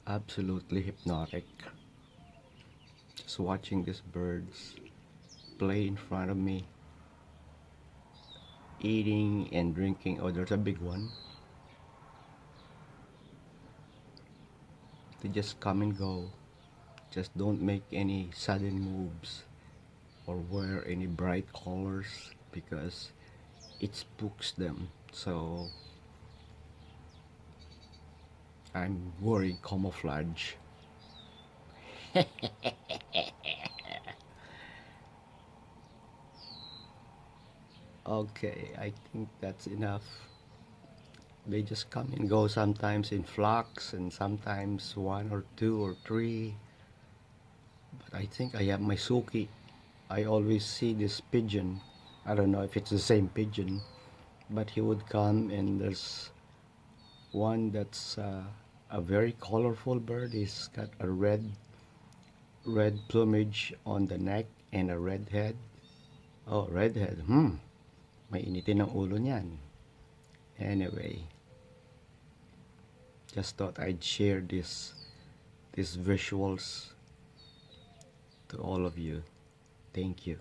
Absolutely hypnotic. Just watching these birds play in front of me, eating and drinking. Oh, there's a big one. They just come and go. Just don't make any sudden moves or wear any bright colors because it spooks them. So I'm wearing camouflage. Okay, I think that's enough. They just come and go sometimes in flocks and sometimes one or two or three. But I think I have my Suki. I always see this pigeon. I don't know if it's the same pigeon, but he would come and there's one that's a very colorful bird. He's got a red plumage on the neck and a red head. Oh, red head. Mainitin ang ulo niyan. Anyway, just thought I'd share these visuals to all of you. Thank you.